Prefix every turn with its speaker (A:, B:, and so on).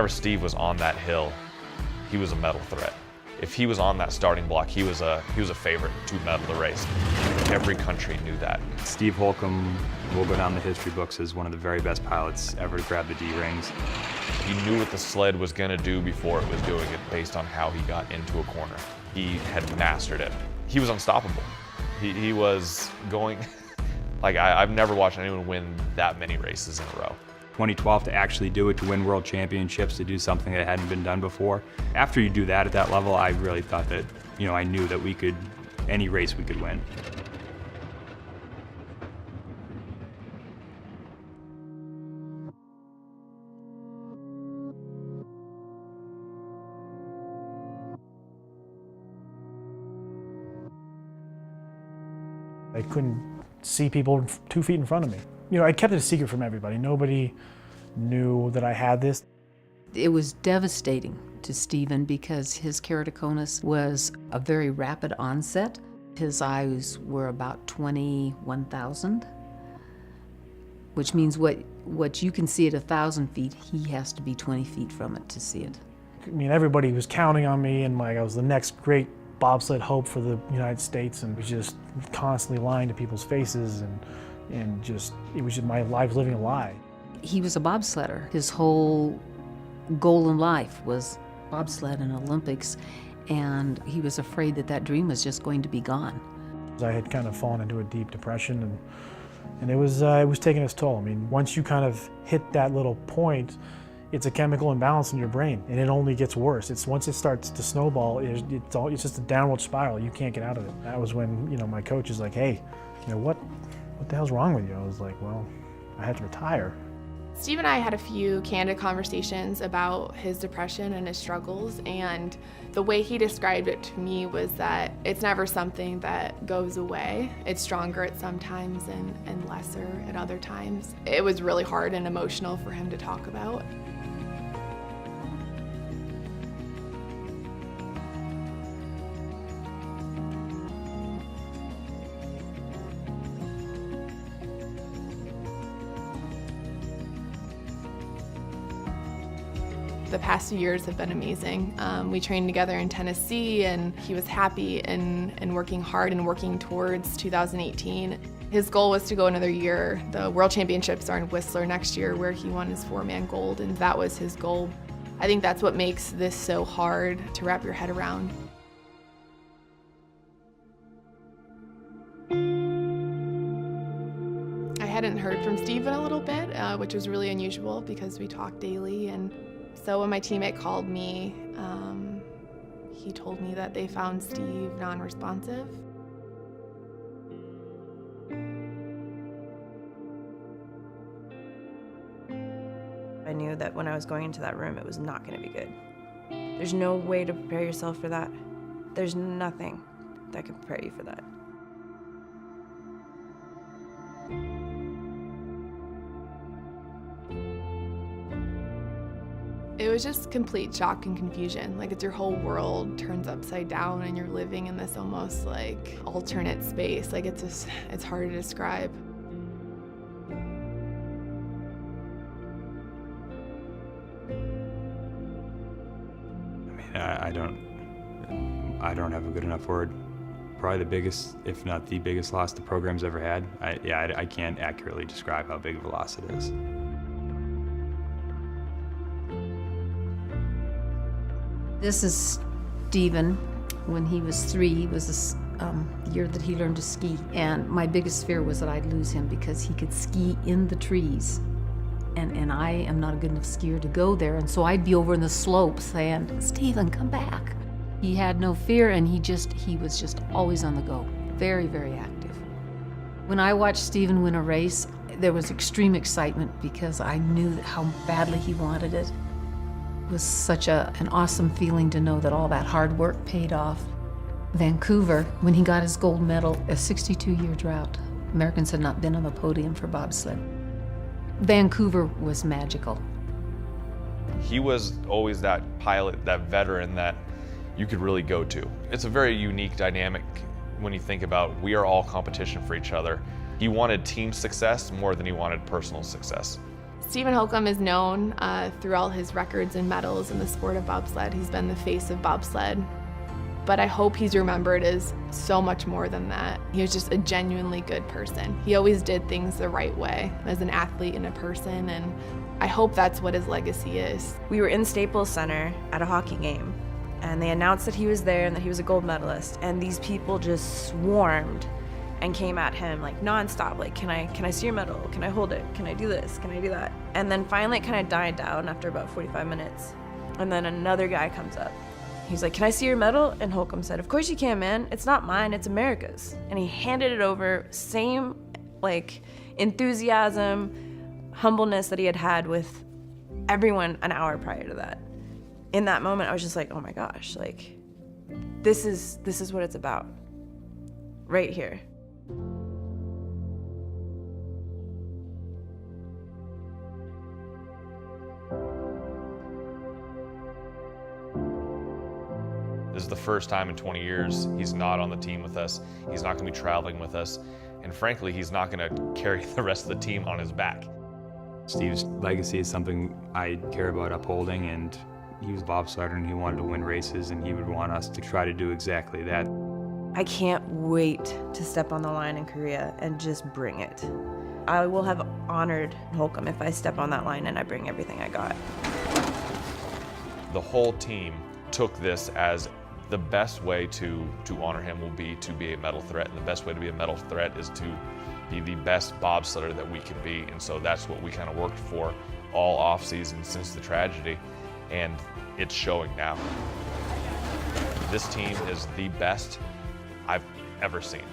A: whenever Steve was on that hill, he was a medal threat. If he was on that starting block, he was a favorite to medal the race. Every country knew that.
B: Steve Holcomb will go down the history books as one of the very best pilots ever to grab the D-rings.
A: He knew what the sled was going to do before it was doing it based on how he got into a corner. He had mastered it. He was unstoppable. He was going, like I've never watched anyone win that many races in a row.
B: 2012 to actually do it, to win world championships, to do something that hadn't been done before. After you do that at that level, I really thought that, I knew that we could, any race we could win.
C: I couldn't see people 2 feet in front of me. I kept it a secret from everybody. Nobody knew that I had this.
D: It was devastating to Stephen because his keratoconus was a very rapid onset. His eyes were about 21,000, which means what you can see at 1,000 feet, he has to be 20 feet from it to see it.
C: Everybody was counting on me, and I was the next great bobsled hope for the United States, and was just constantly lying to people's faces, and it was just my life living a lie.
D: He was a bobsledder. His whole goal in life was bobsled and Olympics, and he was afraid that dream was just going to be gone.
C: I had kind of fallen into a deep depression, and it was taking its toll. Once you kind of hit that little point, it's a chemical imbalance in your brain, and it only gets worse. Once it starts to snowball, it's just a downward spiral. You can't get out of it. That was when my coach is like, "Hey, what the hell's wrong with you?" I was like, "Well, I had to retire."
E: Steve and I had a few candid conversations about his depression and his struggles, and the way he described it to me was that it's never something that goes away. It's stronger at some times and lesser at other times. It was really hard and emotional for him to talk about. The past few years have been amazing. We trained together in Tennessee, and he was happy and working hard and working towards 2018. His goal was to go another year. The World Championships are in Whistler next year, where he won his 4-man gold, and that was his goal. I think that's what makes this so hard to wrap your head around. I hadn't heard from Steve in a little bit, which was really unusual because we talk daily. And so when my teammate called me, he told me that they found Steve non-responsive.
F: I knew that when I was going into that room, it was not going to be good. There's no way to prepare yourself for that. There's nothing that can prepare you for that.
E: It was just complete shock and confusion. It's your whole world turns upside down and you're living in this almost alternate space. It's hard to describe.
B: I don't have a good enough word. Probably the biggest, if not the biggest loss the program's ever had. I can't accurately describe how big of a loss it is.
D: This is Stephen. When he was 3, it was the year that he learned to ski. And my biggest fear was that I'd lose him because he could ski in the trees. And I am not a good enough skier to go there. And so I'd be over in the slopes saying, "Stephen, come back." He had no fear, and he was just always on the go. Very, very active. When I watched Stephen win a race, there was extreme excitement because I knew how badly he wanted it. It was such an awesome feeling to know that all that hard work paid off. Vancouver, when he got his gold medal, a 62-year drought. Americans had not been on the podium for bobsled. Vancouver was magical.
A: He was always that pilot, that veteran that you could really go to. It's a very unique dynamic when you think about we are all competition for each other. He wanted team success more than he wanted personal success.
E: Stephen Holcomb is known through all his records and medals in the sport of bobsled. He's been the face of bobsled. But I hope he's remembered as so much more than that. He was just a genuinely good person. He always did things the right way as an athlete and a person, and I hope that's what his legacy is.
F: We were in Staples Center at a hockey game, and they announced that he was there and that he was a gold medalist, and these people just swarmed and came at him like nonstop, like, can I see your medal? Can I hold it? Can I do this? Can I do that? And then finally it kind of died down after about 45 minutes. And then another guy comes up. He's like, can I see your medal? And Holcomb said, of course you can, man. It's not mine, it's America's. And he handed it over, same like enthusiasm, humbleness that he had with everyone an hour prior to that. In that moment, I was just like, oh my gosh, like, this is what it's about, right here.
A: This is the first time in 20 years he's not on the team with us. He's not going to be traveling with us. And frankly, he's not going to carry the rest of the team on his back.
B: Steve's legacy is something I care about upholding, and he was a bobsledder and he wanted to win races, and he would want us to try to do exactly that.
F: I can't wait to step on the line in Korea and just bring it. I will have honored Holcomb if I step on that line and I bring everything I got.
A: The whole team took this as the best way to honor him will be to be a medal threat, and the best way to be a medal threat is to be the best bobsledder that we can be. And so that's what we kind of worked for all off season since the tragedy, and it's showing now. This team is the best I've ever seen.